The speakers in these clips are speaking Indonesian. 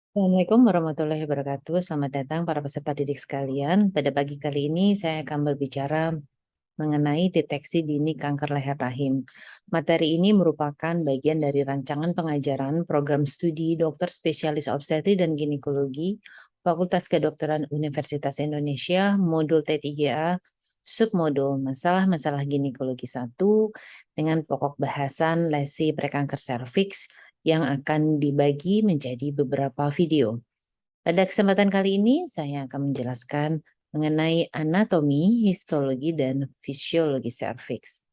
Assalamualaikum warahmatullahi wabarakatuh. Selamat datang para peserta didik sekalian. Pada pagi kali ini saya akan berbicara mengenai deteksi dini kanker leher rahim. Materi ini merupakan bagian dari rancangan pengajaran program studi dokter spesialis obstetri dan ginekologi Fakultas Kedokteran Universitas Indonesia, modul T3A, submodul masalah-masalah ginekologi 1 dengan pokok bahasan lesi prekanker serviks yang akan dibagi menjadi beberapa video. Pada kesempatan kali ini, saya akan menjelaskan mengenai anatomi, histologi, dan fisiologi serviks.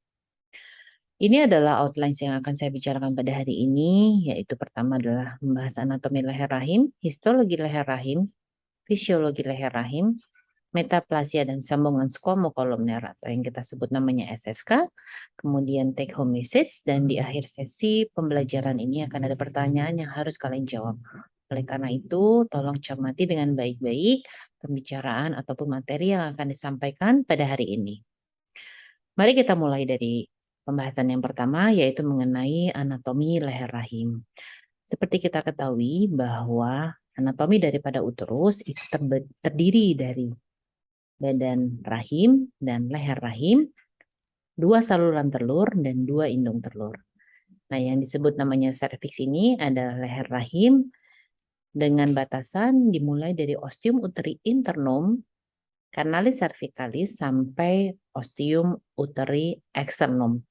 Ini adalah outlines yang akan saya bicarakan pada hari ini, yaitu pertama adalah membahas anatomi leher rahim, histologi leher rahim, fisiologi leher rahim, metaplasia dan sambungan squamocolumnar atau yang kita sebut namanya SSK, kemudian take home message, dan di akhir sesi pembelajaran ini akan ada pertanyaan yang harus kalian jawab. Oleh karena itu, tolong cermati dengan baik-baik pembicaraan ataupun materi yang akan disampaikan pada hari ini. Mari kita mulai dari pembahasan yang pertama, yaitu mengenai anatomi leher rahim. Seperti kita ketahui bahwa anatomi daripada uterus itu terdiri dari badan rahim dan leher rahim, 2 saluran telur dan 2 indung telur. Nah, yang disebut namanya serviks ini adalah leher rahim dengan batasan dimulai dari ostium uteri internum, canalis cervicalis sampai ostium uteri externum.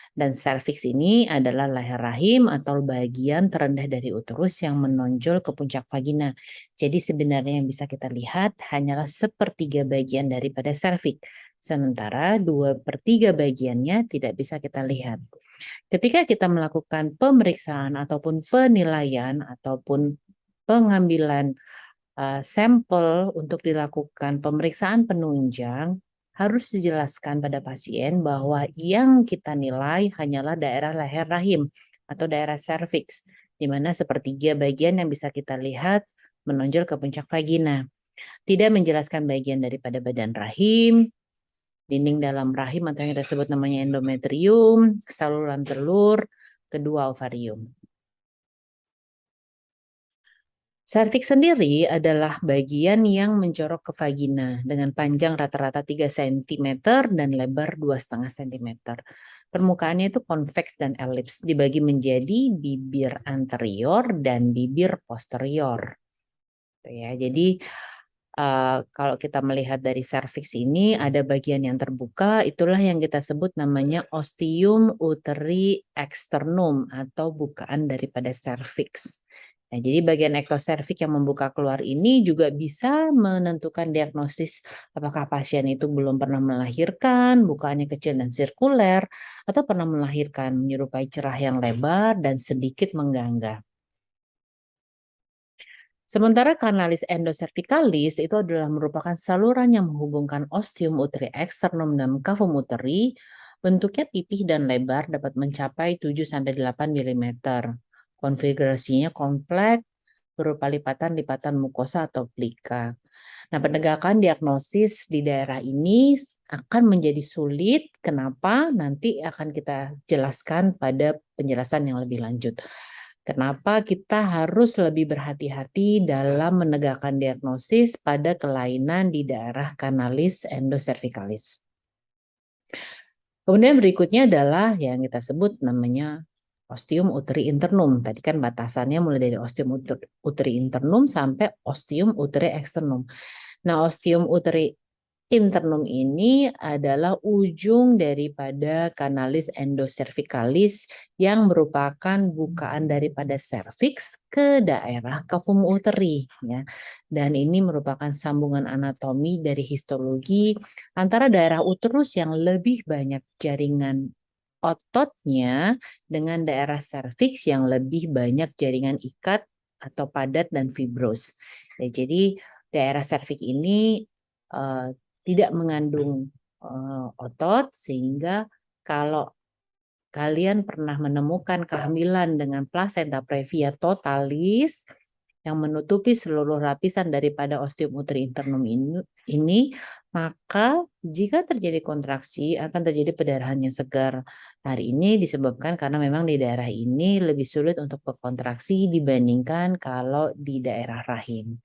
Dan serviks ini adalah leher rahim atau bagian terendah dari uterus yang menonjol ke puncak vagina. Jadi sebenarnya yang bisa kita lihat hanyalah sepertiga bagian daripada serviks. Sementara 2/3 bagiannya tidak bisa kita lihat. Ketika kita melakukan pemeriksaan ataupun penilaian ataupun pengambilan sampel untuk dilakukan pemeriksaan penunjang, harus dijelaskan pada pasien bahwa yang kita nilai hanyalah daerah leher rahim atau daerah serviks, di mana sepertiga bagian yang bisa kita lihat menonjol ke puncak vagina. Tidak menjelaskan bagian daripada badan rahim, dinding dalam rahim atau yang kita sebut namanya endometrium, saluran telur, kedua ovarium. Serviks sendiri adalah bagian yang menjorok ke vagina dengan panjang rata-rata 3 cm dan lebar 2,5 cm. Permukaannya itu konveks dan elips, dibagi menjadi bibir anterior dan bibir posterior. Ya, jadi kalau kita melihat dari serviks ini ada bagian yang terbuka, itulah yang kita sebut namanya ostium uteri externum atau bukaan daripada serviks. Nah, jadi bagian ektoservik yang membuka keluar ini juga bisa menentukan diagnosis apakah pasien itu belum pernah melahirkan, bukaannya kecil dan sirkuler, atau pernah melahirkan menyerupai cerah yang lebar dan sedikit menggangga. Sementara kanalis endocervicalis itu adalah merupakan saluran yang menghubungkan ostium uteri externum dan cavum uteri. Bentuknya pipih dan lebar dapat mencapai 7-8 mm. Konfigurasinya kompleks berupa lipatan-lipatan mukosa atau plika. Nah, penegakan diagnosis di daerah ini akan menjadi sulit. Kenapa? Nanti akan kita jelaskan pada penjelasan yang lebih lanjut. Kenapa kita harus lebih berhati-hati dalam menegakkan diagnosis pada kelainan di daerah kanalis endocervicalis. Kemudian berikutnya adalah yang kita sebut namanya ostium uteri internum. Tadi kan batasannya mulai dari ostium uteri internum sampai ostium uteri externum. Nah, ostium uteri internum ini adalah ujung daripada kanalis endocervicalis yang merupakan bukaan daripada serviks ke daerah cavum uteri, ya. Dan ini merupakan sambungan anatomi dari histologi antara daerah uterus yang lebih banyak jaringan ototnya dengan daerah serviks yang lebih banyak jaringan ikat atau padat dan fibros. Ya, jadi daerah serviks ini tidak mengandung otot, sehingga kalau kalian pernah menemukan kehamilan dengan plasenta previa totalis yang menutupi seluruh lapisan daripada ostium uteri internum ini Maka jika terjadi kontraksi akan terjadi pendarahan yang segar. Hal ini disebabkan karena memang di daerah ini lebih sulit untuk berkontraksi dibandingkan kalau di daerah rahim.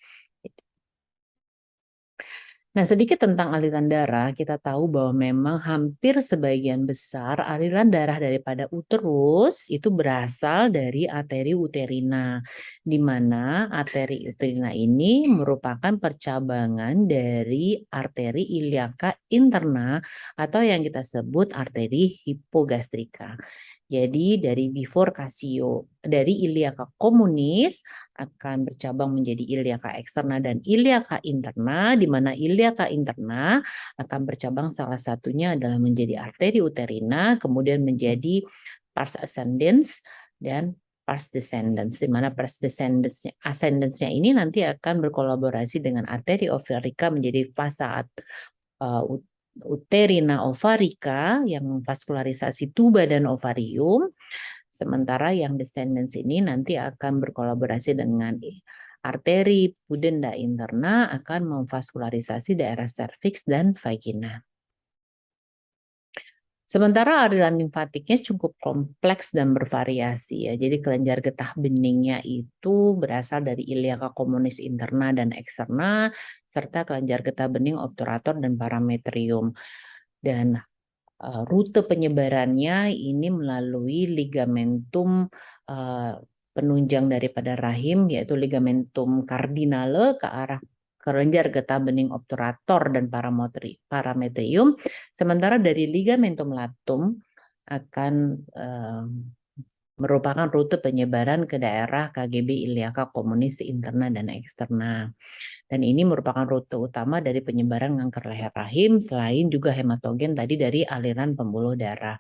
Nah, sedikit tentang aliran darah, kita tahu bahwa memang hampir sebagian besar aliran darah daripada uterus itu berasal dari arteri uterina, di mana arteri uterina ini merupakan percabangan dari arteri iliaka interna atau yang kita sebut arteri hipogastrika. Jadi dari bifurkasio dari iliaka communis akan bercabang menjadi iliaka eksterna dan iliaka interna, di mana iliaka interna akan bercabang salah satunya adalah menjadi arteri uterina, kemudian menjadi pars ascendens dan pars descendens, di mana pars ascendensnya ini nanti akan berkolaborasi dengan arteri ovarica menjadi fasa uterina ovarica yang memvaskularisasi tuba dan ovarium. Sementara yang descendants ini nanti akan berkolaborasi dengan arteri pudenda interna akan memvaskularisasi daerah serviks dan vagina. Sementara aliran limfatiknya cukup kompleks dan bervariasi ya. Jadi kelenjar getah beningnya itu berasal dari iliaka communis interna dan eksterna serta kelenjar getah bening obturator dan parametrium. Dan rute penyebarannya ini melalui ligamentum penunjang daripada rahim yaitu ligamentum cardinale ke arah kelenjar getah bening obturator dan parametrium, sementara dari ligamentum latum akan merupakan rute penyebaran ke daerah KGB iliaka communis interna dan eksterna. Dan ini merupakan rute utama dari penyebaran kanker leher rahim selain juga hematogen tadi dari aliran pembuluh darah.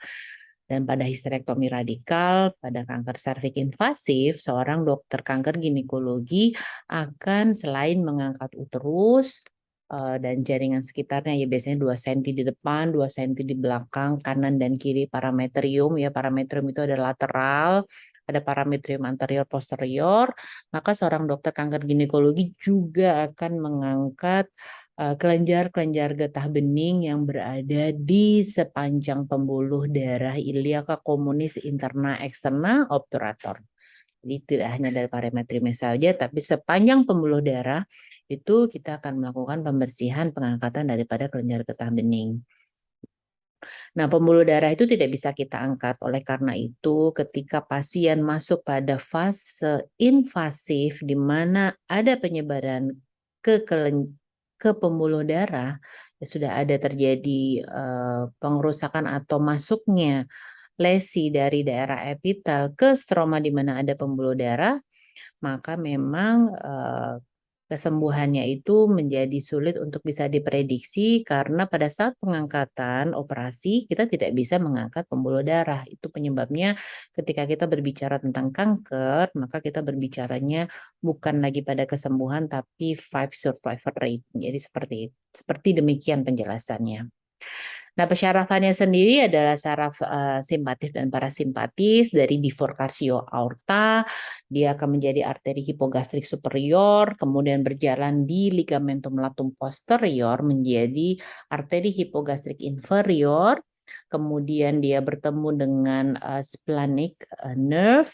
Dan pada histerektomi radikal, pada kanker serviks invasif, seorang dokter kanker ginekologi akan selain mengangkat uterus dan jaringan sekitarnya ya biasanya 2 cm di depan, 2 cm di belakang, kanan dan kiri parametrium ya. Parametrium itu ada lateral, ada parametrium anterior posterior. Maka seorang dokter kanker ginekologi juga akan mengangkat kelenjar-kelenjar getah bening yang berada di sepanjang pembuluh darah iliaka communis interna eksterna obturator. Jadi tidak hanya dari parametriumnya saja, tapi sepanjang pembuluh darah itu kita akan melakukan pembersihan pengangkatan daripada kelenjar getah bening. Nah, pembuluh darah itu tidak bisa kita angkat. Oleh karena itu, ketika pasien masuk pada fase invasif di mana ada penyebaran ke ke pembuluh darah, ya sudah ada terjadi pengerusakan atau masuknya lesi dari daerah epitel ke stroma di mana ada pembuluh darah, maka memang kesembuhannya itu menjadi sulit untuk bisa diprediksi karena pada saat pengangkatan operasi kita tidak bisa mengangkat pembuluh darah. Itu penyebabnya ketika kita berbicara tentang kanker, maka kita berbicaranya bukan lagi pada kesembuhan tapi 5 survival rate. Jadi seperti demikian penjelasannya. Nah, pesyarafannya sendiri adalah syaraf simpatis dan parasimpatis dari bifurkasio aorta. Dia akan menjadi arteri hipogastrik superior, kemudian berjalan di ligamentum latum posterior menjadi arteri hipogastrik inferior. Kemudian dia bertemu dengan splenic nerve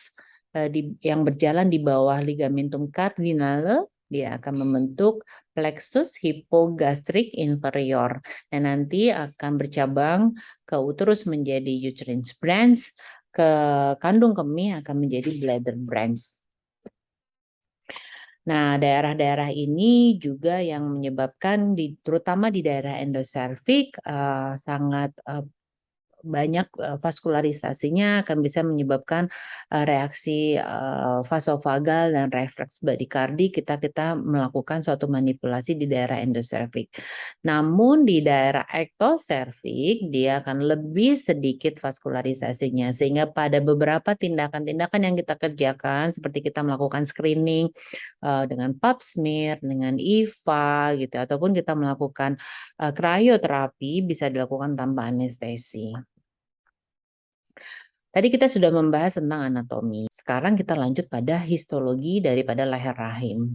yang berjalan di bawah ligamentum cardinale. Dia akan membentuk plexus hipogastrik inferior. Dan nanti akan bercabang ke uterus menjadi uterine branch, ke kandung kemih akan menjadi bladder branch. Nah, daerah-daerah ini juga yang menyebabkan terutama di daerah endoservik sangat banyak vaskularisasinya akan bisa menyebabkan reaksi vasovagal dan refleks bradikardi kita melakukan suatu manipulasi di daerah endoservik. Namun di daerah ektoservik dia akan lebih sedikit vaskularisasinya sehingga pada beberapa tindakan-tindakan yang kita kerjakan seperti kita melakukan screening dengan pap smear, dengan IVA gitu ataupun kita melakukan krioterapi bisa dilakukan tanpa anestesi. Tadi kita sudah membahas tentang anatomi. Sekarang kita lanjut pada histologi daripada leher rahim.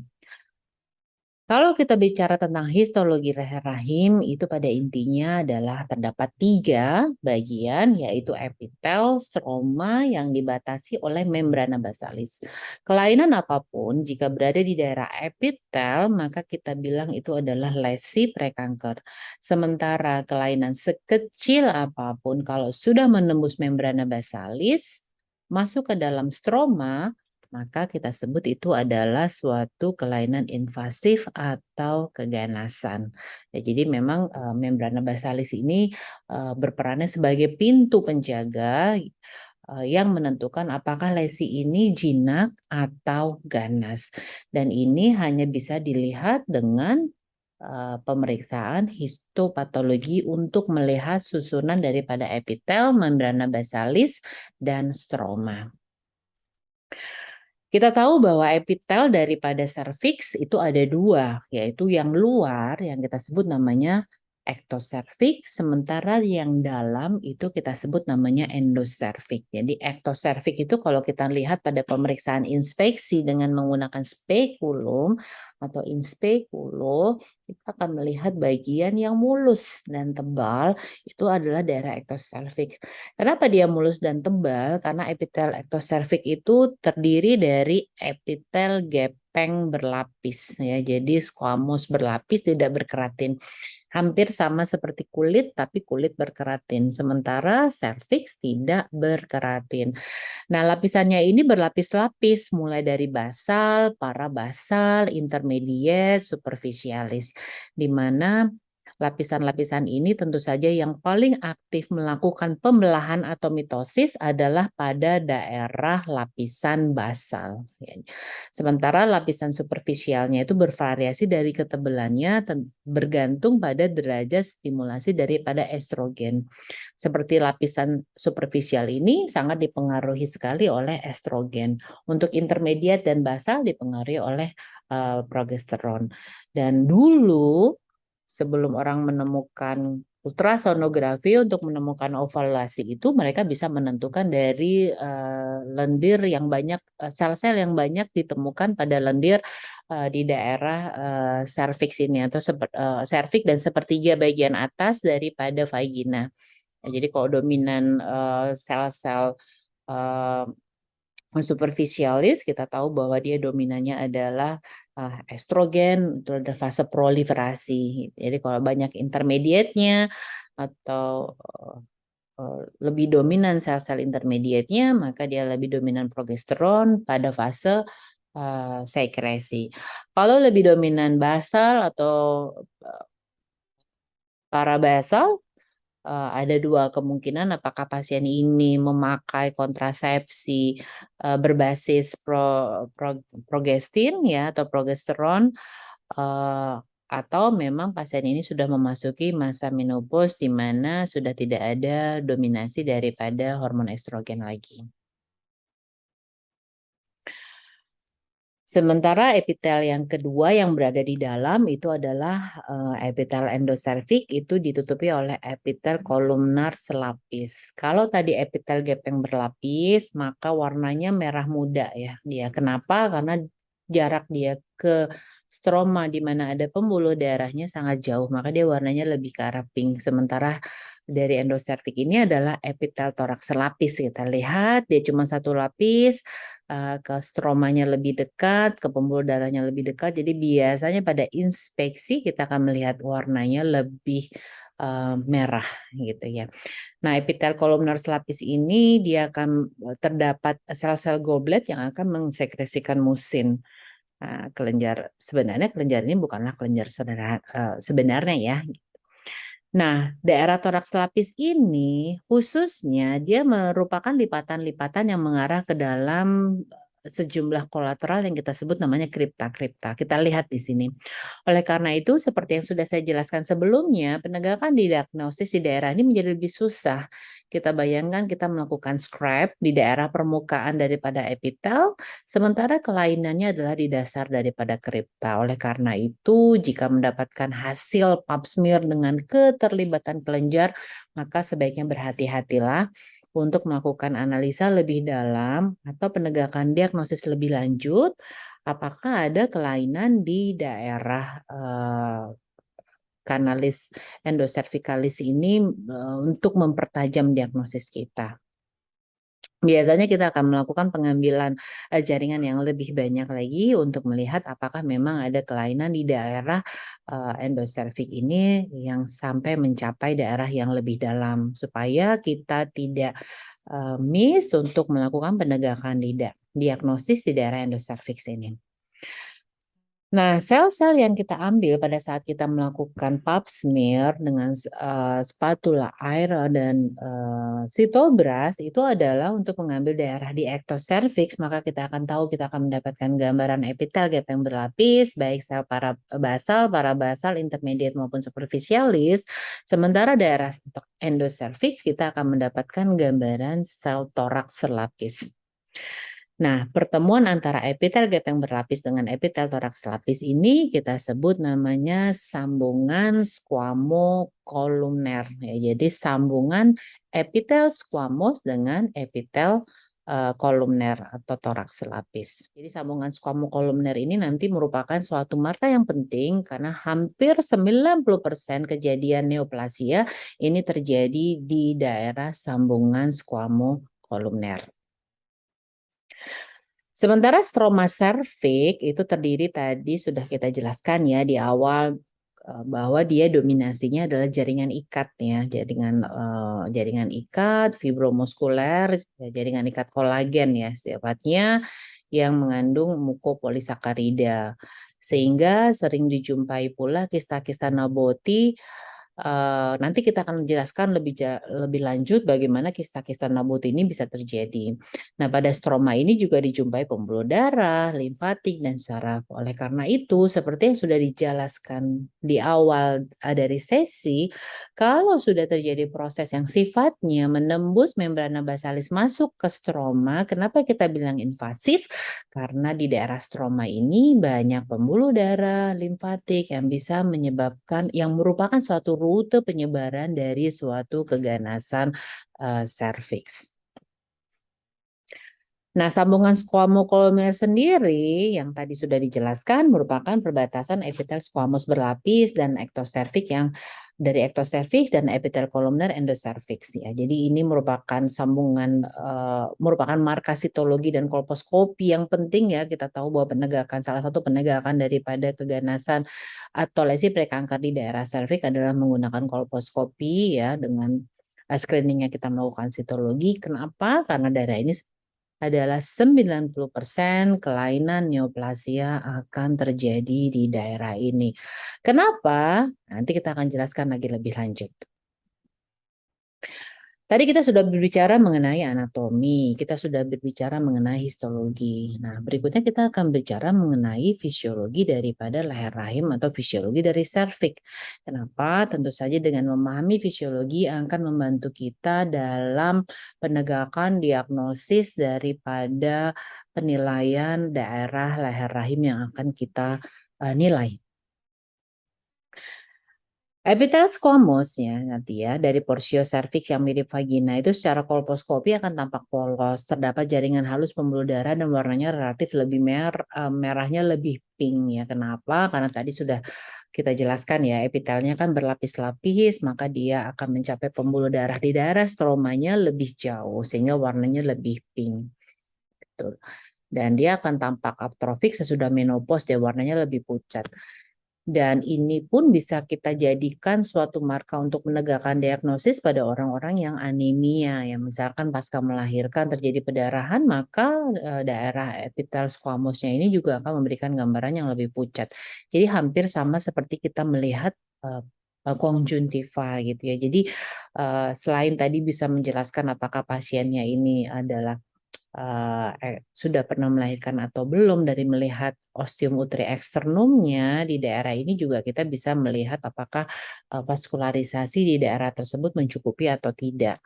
Kalau kita bicara tentang histologi leher rahim, itu pada intinya adalah terdapat 3 bagian, yaitu epitel, stroma yang dibatasi oleh membrana basalis. Kelainan apapun, jika berada di daerah epitel, maka kita bilang itu adalah lesi prekanker. Sementara kelainan sekecil apapun, kalau sudah menembus membrana basalis, masuk ke dalam stroma, maka kita sebut itu adalah suatu kelainan invasif atau keganasan. Ya, jadi memang membrana basalis ini berperannya sebagai pintu penjaga yang menentukan apakah lesi ini jinak atau ganas. Dan ini hanya bisa dilihat dengan pemeriksaan histopatologi untuk melihat susunan daripada epitel, membrana basalis, dan stroma. Kita tahu bahwa epitel daripada serviks itu ada 2, yaitu yang luar yang kita sebut namanya ektoservix, sementara yang dalam itu kita sebut namanya endoservix. Jadi ektoservix itu kalau kita lihat pada pemeriksaan inspeksi dengan menggunakan spekulum atau inspekulo, kita akan melihat bagian yang mulus dan tebal itu adalah daerah ektoservix. Kenapa dia mulus dan tebal? Karena epitel ektoservix itu terdiri dari epitel gepeng berlapis ya. Jadi squamous berlapis tidak berkeratin. Hampir sama seperti kulit tapi kulit berkeratin. Sementara serviks tidak berkeratin. Nah, lapisannya ini berlapis-lapis mulai dari basal, parabasal, intermediate, superficialis. Di mana lapisan-lapisan ini tentu saja yang paling aktif melakukan pembelahan atau mitosis adalah pada daerah lapisan basal. Ya. Sementara lapisan superficialnya itu bervariasi dari ketebalannya bergantung pada derajat stimulasi daripada estrogen. Seperti lapisan superficial ini sangat dipengaruhi sekali oleh estrogen. Untuk intermediate dan basal dipengaruhi oleh progesteron. Dan dulu sebelum orang menemukan ultrasonografi untuk menemukan ovalasi itu mereka bisa menentukan dari lendir yang banyak sel-sel yang banyak ditemukan pada lendir di daerah serviks ini atau serviks dan sepertiga bagian atas daripada vagina. Nah, jadi kalau dominan sel-sel superficialis kita tahu bahwa dia dominannya adalah estrogen, itu ada fase proliferasi. Jadi kalau banyak intermediate-nya atau lebih dominan sel-sel intermediate-nya, maka dia lebih dominan progesteron pada fase sekresi. Kalau lebih dominan basal atau parabasal, ada 2 kemungkinan apakah pasien ini memakai kontrasepsi berbasis progestin ya atau progesteron, atau memang pasien ini sudah memasuki masa menopause di mana sudah tidak ada dominasi daripada hormon estrogen lagi. Sementara epitel yang kedua yang berada di dalam itu adalah epitel endoservix itu ditutupi oleh epitel kolumnar selapis. Kalau tadi epitel gepeng berlapis, maka warnanya merah muda ya dia. Kenapa? Karena jarak dia ke stroma di mana ada pembuluh darahnya sangat jauh, maka dia warnanya lebih ke arah pink. Sementara dari endoservix ini adalah epitel toraks selapis. Kita lihat dia cuma 1 lapis, ke stromanya lebih dekat, ke pembuluh darahnya lebih dekat. Jadi biasanya pada inspeksi kita akan melihat warnanya lebih merah gitu ya. Nah, epitel kolumnar selapis ini dia akan terdapat sel-sel goblet yang akan mensekresikan musin. Nah, sebenarnya kelenjar ini bukanlah kelenjar sebenarnya ya. Nah, daerah toraks lapis ini khususnya dia merupakan lipatan-lipatan yang mengarah ke dalam sejumlah kolateral yang kita sebut namanya kripta-kripta. Kita lihat di sini. Oleh karena itu, seperti yang sudah saya jelaskan sebelumnya, penegakan diagnosis di daerah ini menjadi lebih susah. Kita bayangkan kita melakukan scrap di daerah permukaan daripada epitel, sementara kelainannya adalah di dasar daripada kripta. Oleh karena itu, jika mendapatkan hasil pap smear dengan keterlibatan kelenjar, maka sebaiknya berhati-hatilah untuk melakukan analisa lebih dalam atau penegakan diagnosis lebih lanjut apakah ada kelainan di daerah kanalis endocervicalis ini untuk mempertajam diagnosis kita. Biasanya kita akan melakukan pengambilan jaringan yang lebih banyak lagi untuk melihat apakah memang ada kelainan di daerah endocervix ini yang sampai mencapai daerah yang lebih dalam supaya kita tidak miss untuk melakukan penegakan diagnosis di daerah endocervix ini. Nah, sel-sel yang kita ambil pada saat kita melakukan pap smear dengan spatula air dan sitobras itu adalah untuk mengambil daerah di ectocervix, maka kita akan tahu kita akan mendapatkan gambaran epitel gap yang berlapis, baik sel parabasal, intermediate maupun superficialis. Sementara daerah endocervix kita akan mendapatkan gambaran sel toraks serlapis. Nah, pertemuan antara epitel gap yang berlapis dengan epitel toraks lapis ini kita sebut namanya sambungan squamocolumnar. Ya, jadi sambungan epitel squamous dengan epitel kolumner atau toraks lapis. Jadi sambungan squamocolumnar ini nanti merupakan suatu marker yang penting karena hampir 90% kejadian neoplasia ini terjadi di daerah sambungan squamocolumnar. Sementara stroma cervix itu terdiri tadi sudah kita jelaskan ya di awal bahwa dia dominasinya adalah jaringan ikat ya, jaringan ikat fibromuskuler, jaringan ikat kolagen ya, sifatnya yang mengandung mukopolisakarida. Sehingga sering dijumpai pula kista-kista Naboti. Nanti kita akan menjelaskan lebih lanjut bagaimana kista-kista Nabot ini bisa terjadi. Nah, pada stroma ini juga dijumpai pembuluh darah, limfatik, dan saraf. Oleh karena itu, seperti yang sudah dijelaskan di awal dari sesi, kalau sudah terjadi proses yang sifatnya menembus membrana basalis masuk ke stroma, kenapa kita bilang invasif? Karena di daerah stroma ini banyak pembuluh darah, limfatik yang bisa menyebabkan, yang merupakan suatu rute penyebaran dari suatu keganasan serviks. Nah, sambungan squamocolumnar sendiri yang tadi sudah dijelaskan merupakan perbatasan epitel squamous berlapis dan ectocervix yang dari ectocervix dan epitel kolumner endocervix ya. Jadi ini merupakan sambungan merupakan markas sitologi dan kolposkopi yang penting ya. Kita tahu bahwa salah satu penegakan daripada keganasan atau lesi prekanker di daerah serviks adalah menggunakan kolposkopi ya dengan screeningnya kita melakukan sitologi. Kenapa? Karena daerah ini adalah 90% kelainan neoplasia akan terjadi di daerah ini. Kenapa? Nanti kita akan jelaskan lagi lebih lanjut. Tadi kita sudah berbicara mengenai anatomi, kita sudah berbicara mengenai histologi. Nah, berikutnya kita akan bicara mengenai fisiologi daripada leher rahim atau fisiologi dari serviks. Kenapa? Tentu saja dengan memahami fisiologi akan membantu kita dalam penegakan diagnosis daripada penilaian daerah leher rahim yang akan kita nilai. Epitel squamous ya nanti ya dari porsio cervix yang mirip vagina itu secara kolposkopi akan tampak polos, terdapat jaringan halus pembuluh darah dan warnanya relatif lebih merahnya lebih pink ya. Kenapa? Karena tadi sudah kita jelaskan ya epitelnya kan berlapis-lapis maka dia akan mencapai pembuluh darah di daerah stromanya lebih jauh sehingga warnanya lebih pink. Betul. Dan dia akan tampak atrofik sesudah menopause dia warnanya lebih pucat. Dan ini pun bisa kita jadikan suatu marka untuk menegakkan diagnosis pada orang-orang yang anemia. Ya, misalkan pasca melahirkan terjadi pendarahan, maka daerah epitel squamosnya ini juga akan memberikan gambaran yang lebih pucat. Jadi hampir sama seperti kita melihat konjuntiva gitu ya. Jadi selain tadi bisa menjelaskan apakah pasiennya ini adalah sudah pernah melahirkan atau belum, dari melihat ostium uteri eksternumnya di daerah ini juga kita bisa melihat apakah vaskularisasi di daerah tersebut mencukupi atau tidak.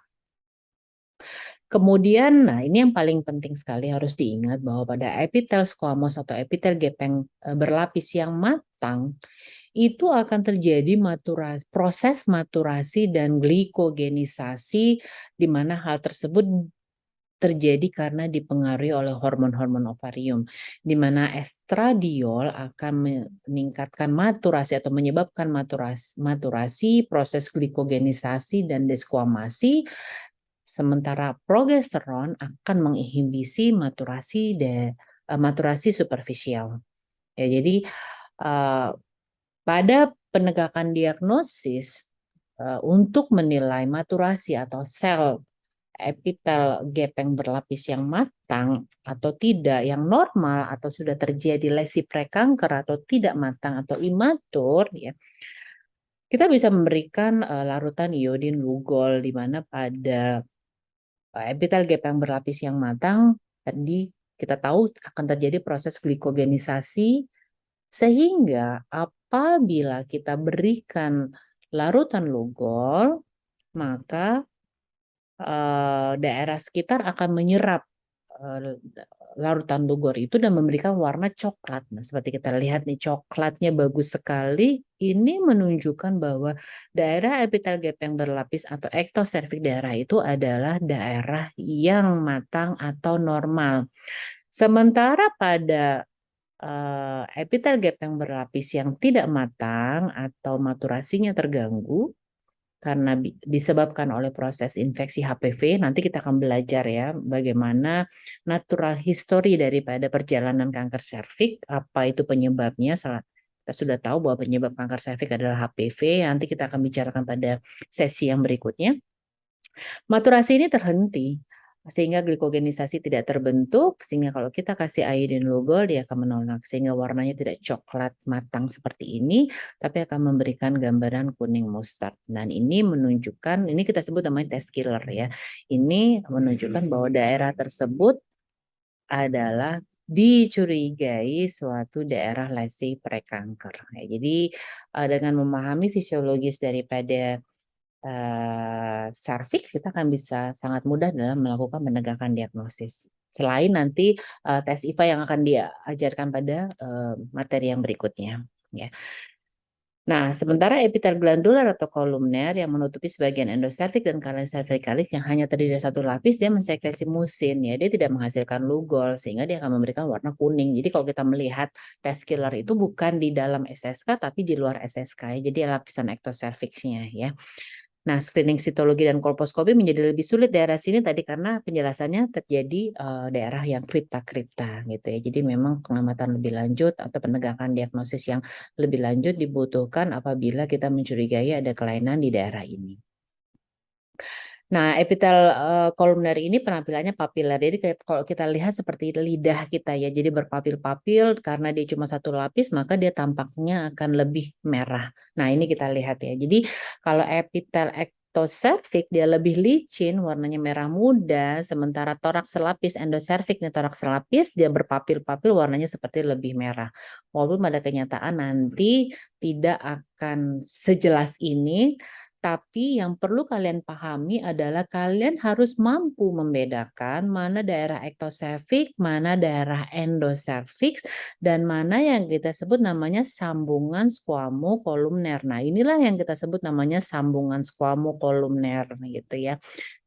Kemudian, nah ini yang paling penting sekali harus diingat bahwa pada epitel squamous atau epitel gepeng berlapis yang matang, itu akan terjadi proses maturasi dan glikogenisasi di mana hal tersebut terjadi karena dipengaruhi oleh hormon-hormon ovarium, di mana estradiol akan meningkatkan maturasi atau menyebabkan maturasi, proses glikogenisasi dan desquamasi, sementara progesteron akan menginhibisi maturasi superficial. Ya, jadi pada penegakan diagnosis untuk menilai maturasi atau sel epitel gap yang berlapis yang matang atau tidak, yang normal atau sudah terjadi lesi prekanker atau tidak matang atau imatur, ya, kita bisa memberikan larutan iodin Lugol di mana pada epitel gap yang berlapis yang matang tadi kita tahu akan terjadi proses glikogenisasi, sehingga apabila kita berikan larutan Lugol, maka daerah sekitar akan menyerap larutan Lugol itu dan memberikan warna coklat. Nah, seperti kita lihat nih, coklatnya bagus sekali. Ini menunjukkan bahwa daerah epitel gap yang berlapis atau ektoservik daerah itu adalah daerah yang matang atau normal. Sementara pada epitel gap yang berlapis yang tidak matang atau maturasinya terganggu karena disebabkan oleh proses infeksi HPV, nanti kita akan belajar ya bagaimana natural history daripada perjalanan kanker serviks, apa itu penyebabnya. Kita sudah tahu bahwa penyebab kanker serviks adalah HPV, nanti kita akan bicarakan pada sesi yang berikutnya. Maturasi ini terhenti sehingga glikogenisasi tidak terbentuk, sehingga kalau kita kasih iodine Lugol dia akan menolak sehingga warnanya tidak coklat matang seperti ini, tapi akan memberikan gambaran kuning mustard. Dan ini menunjukkan, ini kita sebut namanya test killer ya. Ini menunjukkan bahwa daerah tersebut adalah dicurigai suatu daerah lesi prekanker. Jadi dengan memahami fisiologis daripada serviks, kita akan bisa sangat mudah dalam melakukan penegakan diagnosis. Selain nanti tes IVA yang akan diajarkan pada materi yang berikutnya. Ya. Nah, sementara epitel glandular atau kolumner yang menutupi sebagian endoservik dan kalen cervicalis yang hanya terdiri dari satu lapis, dia mensekresi musin, ya, dia tidak menghasilkan Lugol sehingga dia akan memberikan warna kuning. Jadi kalau kita melihat test killer itu bukan di dalam SSK tapi di luar SSK, ya. Jadi lapisan ektoserviksnya, ya. Nah, screening sitologi dan kolposkopi menjadi lebih sulit daerah sini tadi karena penjelasannya terjadi daerah yang kripta-kripta gitu ya. Jadi memang pengamatan lebih lanjut atau penegakan diagnosis yang lebih lanjut dibutuhkan apabila kita mencurigai ada kelainan di daerah ini. Nah, epitel kolumner ini penampilannya papiler. Jadi kalau kita lihat seperti lidah kita ya, jadi berpapil-papil karena dia cuma satu lapis, maka dia tampaknya akan lebih merah. Nah, ini kita lihat ya. Jadi kalau epitel ektoservik dia lebih licin, warnanya merah muda, sementara toraks selapis endoservik nih toraks selapis dia berpapil-papil warnanya seperti lebih merah. Walaupun pada kenyataan nanti tidak akan sejelas ini. Tapi yang perlu kalian pahami adalah kalian harus mampu membedakan mana daerah ektoservik, mana daerah endoservix, dan mana yang kita sebut namanya sambungan squamokolumner. Nah, inilah yang kita sebut namanya sambungan squamokolumner gitu ya.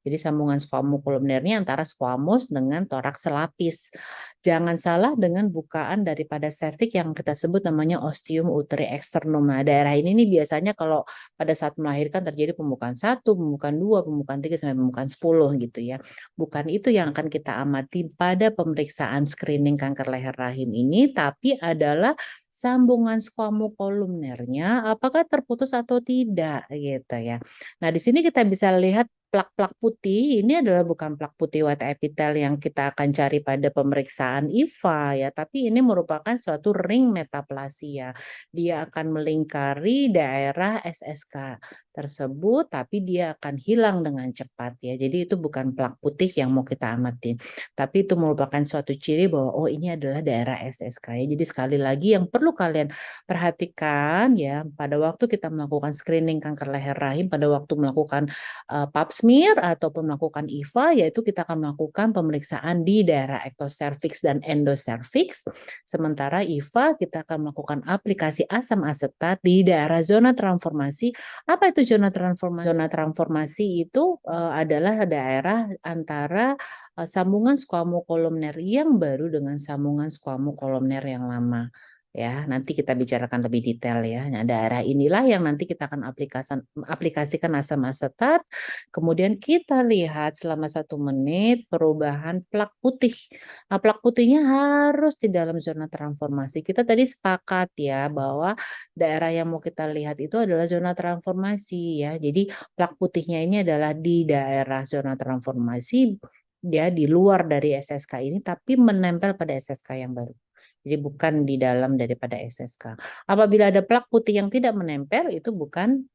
Jadi sambungan squamokolumnernya antara squamous dengan toraks selapis. Jangan salah dengan bukaan daripada serviks yang kita sebut namanya ostium uteri externum. Nah, daerah ini nih biasanya kalau pada saat melahirkan terjadi pembukaan 1, pembukaan 2, pembukaan 3 sampai pembukaan 10 gitu ya. Bukan itu yang akan kita amati pada pemeriksaan screening kanker leher rahim ini, tapi adalah sambungan squamokolumnernya apakah terputus atau tidak gitu ya. Nah, di sini kita bisa lihat plak-plak putih ini adalah bukan plak putih white epithel yang kita akan cari pada pemeriksaan IVA ya, tapi ini merupakan suatu ring metaplasia. Dia akan melingkari daerah SSK tersebut, tapi dia akan hilang dengan cepat ya. Jadi itu bukan plak putih yang mau kita amati, tapi itu merupakan suatu ciri bahwa oh ini adalah daerah SSK ya. Jadi sekali lagi yang perlu kalian perhatikan ya pada waktu kita melakukan screening kanker leher rahim, pada waktu melakukan pap smear ataupun melakukan IVA, yaitu kita akan melakukan pemeriksaan di daerah ektoservix dan endoservix. Sementara IVA kita akan melakukan aplikasi asam asetat di daerah zona transformasi. Apa itu zona transformasi? Zona transformasi itu adalah daerah antara sambungan squamocolumnar yang baru dengan sambungan squamocolumnar yang lama. Ya, nanti kita bicarakan lebih detail ya. Nah, daerah inilah yang nanti kita akan aplikasikan asam asetat. Kemudian kita lihat selama 1 menit perubahan plak putih. Nah, plak putihnya harus di dalam zona transformasi. Kita tadi sepakat ya bahwa daerah yang mau kita lihat itu adalah zona transformasi ya. Jadi plak putihnya ini adalah di daerah zona transformasi, dia di luar dari SSK ini tapi menempel pada SSK yang baru. Jadi bukan di dalam daripada SSK. Apabila ada plak putih yang tidak menempel, itu bukan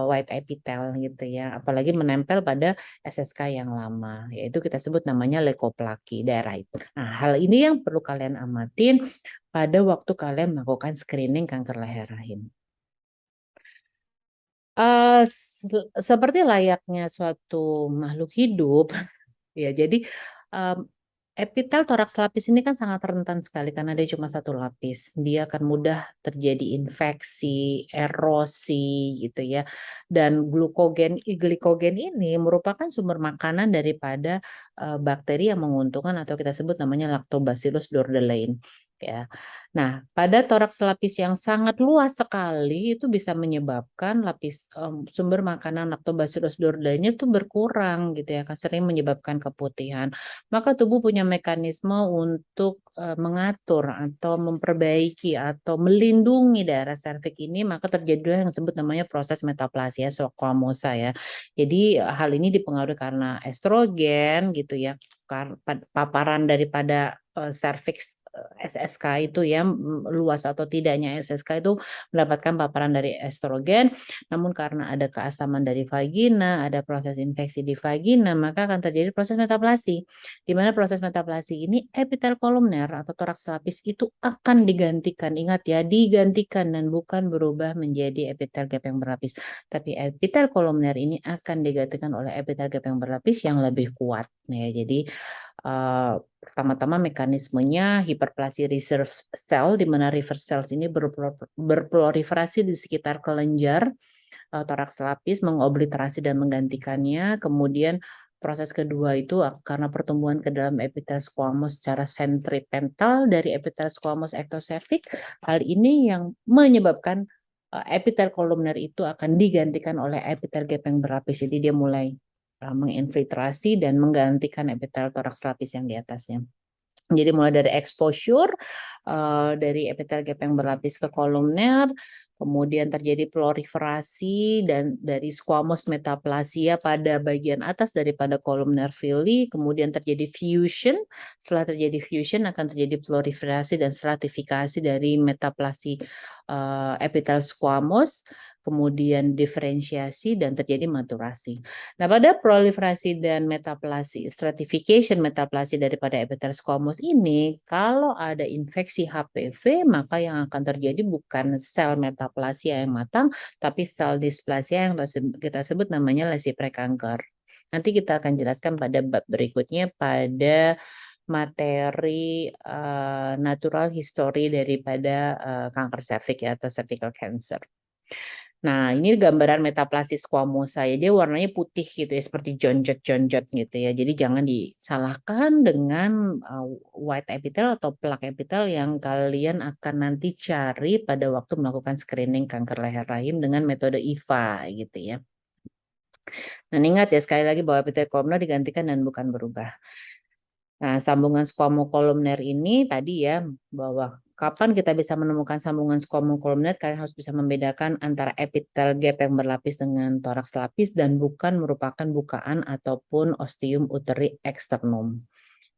white epithel gitu ya. Apalagi menempel pada SSK yang lama, yaitu kita sebut namanya leukoplaki daerah itu. Nah, hal ini yang perlu kalian amatin pada waktu kalian melakukan screening kanker leher rahim. Seperti layaknya suatu makhluk hidup, ya, jadi epitel toraks lapis ini kan sangat rentan sekali karena dia cuma 1 lapis. Dia akan mudah terjadi infeksi, erosi gitu ya. Dan glikogen ini merupakan sumber makanan daripada bakteri yang menguntungkan atau kita sebut namanya Lactobacillus dordaelense ya. Nah, pada toraks lapis yang sangat luas sekali itu bisa menyebabkan sumber makanan Lactobacillus dordaelense itu berkurang gitu ya, sering menyebabkan keputihan. Maka tubuh punya mekanisme untuk mengatur atau memperbaiki atau melindungi daerah serviks ini, maka terjadilah yang disebut namanya proses metaplasia squamosa ya. Jadi hal ini dipengaruhi karena estrogen gitu ya, paparan daripada serviks SSK itu ya, luas atau tidaknya SSK itu mendapatkan paparan dari estrogen, namun karena ada keasaman dari vagina, ada proses infeksi di vagina, maka akan terjadi proses metaplasi. Di mana proses metaplasi ini epitel kolumner atau toraks lapis itu akan digantikan. Ingat ya, digantikan dan bukan berubah menjadi epitel gap yang berlapis. Tapi epitel kolumner ini akan digantikan oleh epitel gap yang berlapis yang lebih kuat. Nah, jadi pertama-tama mekanismenya hiperplasi reserve cell, di mana reverse cells ini berproliferasi di sekitar kelenjar toraks lapis, mengobliterasi dan menggantikannya. Kemudian proses kedua itu karena pertumbuhan ke dalam epitel squamous secara sentripetal dari epitel squamous ektoservik. Hal ini yang menyebabkan epitel kolumner itu akan digantikan oleh epitel gap yang berlapis. Jadi dia mulai menginfiltrasi dan menggantikan epitel toraks lapis yang di atasnya. Jadi mulai dari exposure dari epitel gap yang berlapis ke kolumner, kemudian terjadi proliferasi dan dari squamous metaplasia pada bagian atas daripada kolumner villi, kemudian terjadi fusion. Setelah terjadi fusion akan terjadi proliferasi dan stratifikasi dari metaplasi epitel squamous, kemudian diferensiasi dan terjadi maturasi. Nah, pada proliferasi dan metaplasi, stratification metaplasi daripada epitel squamous ini, kalau ada infeksi HPV, maka yang akan terjadi bukan sel metaplasia yang matang, tapi sel displasia yang kita sebut namanya lesi prekanker. Nanti kita akan jelaskan pada bab berikutnya pada materi natural history daripada kanker serviks ya, atau cervical cancer. Nah, ini gambaran metaplasis squamosa ya. Dia warnanya putih gitu ya, seperti jonjot-jonjot gitu ya. Jadi jangan disalahkan dengan white epithel atau plak epithel yang kalian akan nanti cari pada waktu melakukan screening kanker leher rahim dengan metode IVA gitu ya. Dan ingat ya sekali lagi bahwa epithel kolumner digantikan dan bukan berubah. Nah, sambungan squamocolumnar ini tadi ya, bahwa kapan kita bisa menemukan sambungan squamocolumnar, kalian harus bisa membedakan antara epitel gap yang berlapis dengan toraks lapis dan bukan merupakan bukaan ataupun ostium uteri externum.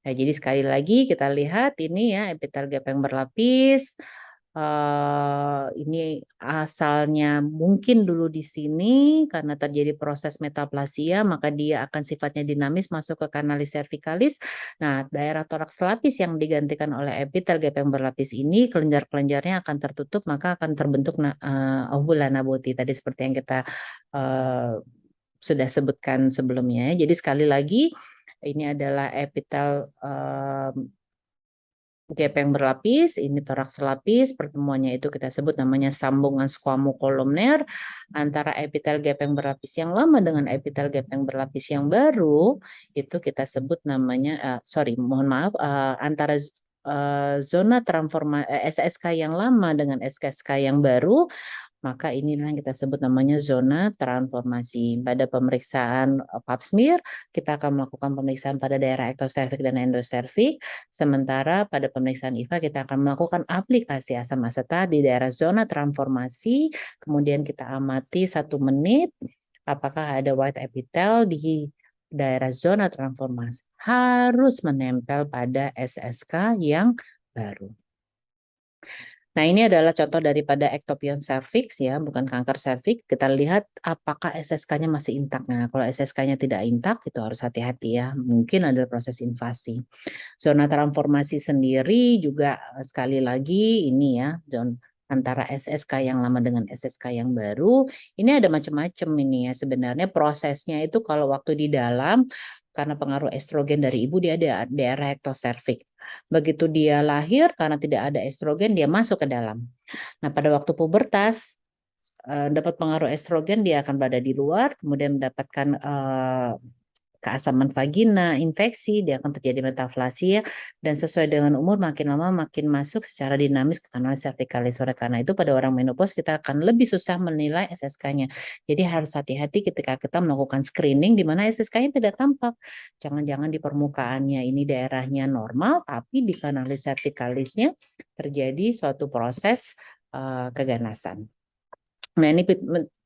Nah, jadi sekali lagi kita lihat ini ya epitel gap yang berlapis. Ini asalnya mungkin dulu di sini karena terjadi proses metaplasia, maka dia akan sifatnya dinamis masuk ke kanalis cervicalis. Nah, daerah toraks lapis yang digantikan oleh epitel gap yang berlapis ini, kelenjar-kelenjarnya akan tertutup, maka akan terbentuk ovula naboti tadi seperti yang kita sudah sebutkan sebelumnya. Jadi sekali lagi ini adalah epitel gap yang berlapis, ini toraks selapis, pertemuannya itu kita sebut namanya sambungan squamocolumnar antara epitel gap yang berlapis yang lama dengan epitel gap yang berlapis yang baru, itu kita sebut namanya, mohon maaf, antara zona transformasi SSK yang lama dengan SSK yang baru, maka inilah yang kita sebut namanya zona transformasi. Pada pemeriksaan pap smear, kita akan melakukan pemeriksaan pada daerah ektoservik dan endoservik. Sementara pada pemeriksaan IVA kita akan melakukan aplikasi asam asetat di daerah zona transformasi. Kemudian kita amati 1 menit apakah ada white epithel di daerah zona transformasi. Harus menempel pada SSK yang baru. Nah, ini adalah contoh daripada ectopion cervix ya, bukan kanker cervix. Kita lihat apakah SSK-nya masih intak. Nah, kalau SSK-nya tidak intak, itu harus hati-hati ya. Mungkin ada proses invasi. Zona transformasi sendiri juga sekali lagi ini ya, antara SSK yang lama dengan SSK yang baru. Ini ada macam-macam ini ya. Sebenarnya prosesnya itu kalau waktu di dalam, karena pengaruh estrogen dari ibu, dia ada daerah ektoservik. Begitu dia lahir, karena tidak ada estrogen, dia masuk ke dalam. Nah, pada waktu pubertas, dapat pengaruh estrogen, dia akan berada di luar, kemudian mendapatkan keasaman vagina, infeksi, dia akan terjadi metaflasia, dan sesuai dengan umur makin lama makin masuk secara dinamis ke kanal cervicalis. Oleh karena itu pada orang menopause kita akan lebih susah menilai SSK-nya. Jadi harus hati-hati ketika kita melakukan screening di mana SSK-nya tidak tampak. Jangan-jangan di permukaannya ini daerahnya normal, tapi di kanal cervicalisnya terjadi suatu proses keganasan. Nah, ini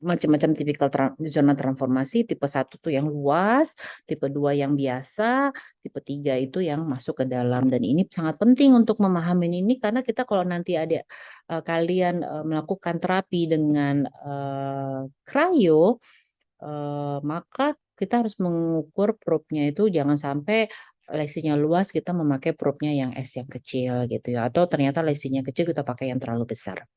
macam-macam tipikal zona transformasi. Tipe 1 tuh yang luas, tipe 2 yang biasa, tipe 3 itu yang masuk ke dalam. Dan ini sangat penting untuk memahami ini karena kita kalau nanti ada kalian melakukan terapi dengan cryo, maka kita harus mengukur probe-nya itu jangan sampai lesinya luas kita memakai probe-nya yang S yang kecil gitu ya. Atau ternyata lesinya kecil kita pakai yang terlalu besar.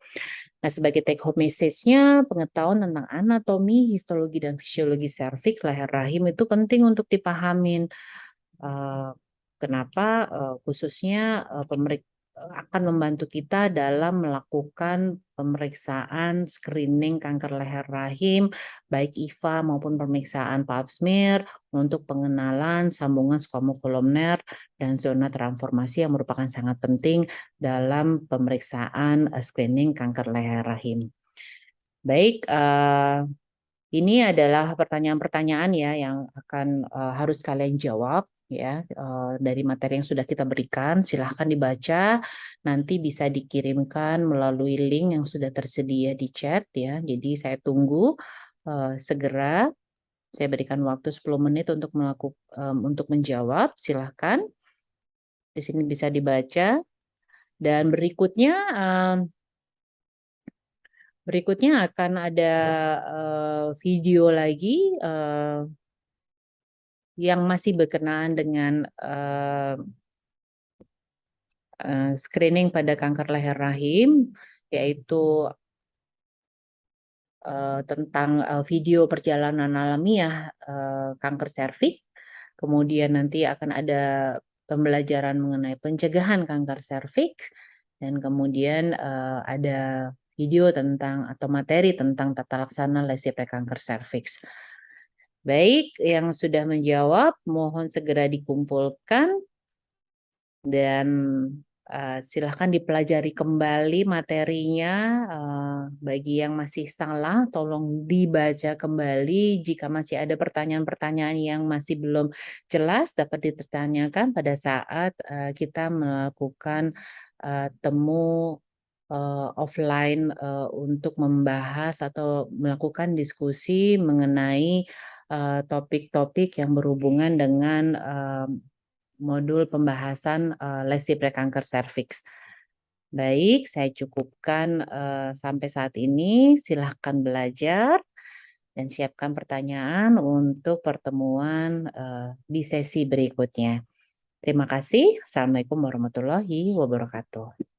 Nah, sebagai take home message-nya, pengetahuan tentang anatomi, histologi, dan fisiologi serviks, leher rahim itu penting untuk dipahamin. Kenapa? Khususnya akan membantu kita dalam melakukan pemeriksaan screening kanker leher rahim, baik IVA maupun pemeriksaan pap smear untuk pengenalan sambungan squamocolumnar dan zona transformasi yang merupakan sangat penting dalam pemeriksaan screening kanker leher rahim. Baik, ini adalah pertanyaan-pertanyaan ya yang akan harus kalian jawab ya dari materi yang sudah kita berikan. Silahkan dibaca, nanti bisa dikirimkan melalui link yang sudah tersedia di chat ya. Jadi saya tunggu segera. Saya berikan waktu 10 menit untuk untuk menjawab. Silahkan. Di sini bisa dibaca. Dan berikutnya akan ada video lagi yang masih berkenaan dengan screening pada kanker leher rahim, yaitu tentang video perjalanan alamiah kanker serviks. Kemudian nanti akan ada pembelajaran mengenai pencegahan kanker serviks, dan kemudian ada video tentang atau materi tentang tata laksana lesi prekanker serviks. Baik, yang sudah menjawab mohon segera dikumpulkan dan silahkan dipelajari kembali materinya. Bagi yang masih salah, tolong dibaca kembali. Jika masih ada pertanyaan-pertanyaan yang masih belum jelas, dapat ditanyakan pada saat kita melakukan temu offline untuk membahas atau melakukan diskusi mengenai topik-topik yang berhubungan dengan modul pembahasan lesi prekanker serviks. Baik, saya cukupkan sampai saat ini. Silahkan belajar dan siapkan pertanyaan untuk pertemuan di sesi berikutnya. Terima kasih. Assalamualaikum warahmatullahi wabarakatuh.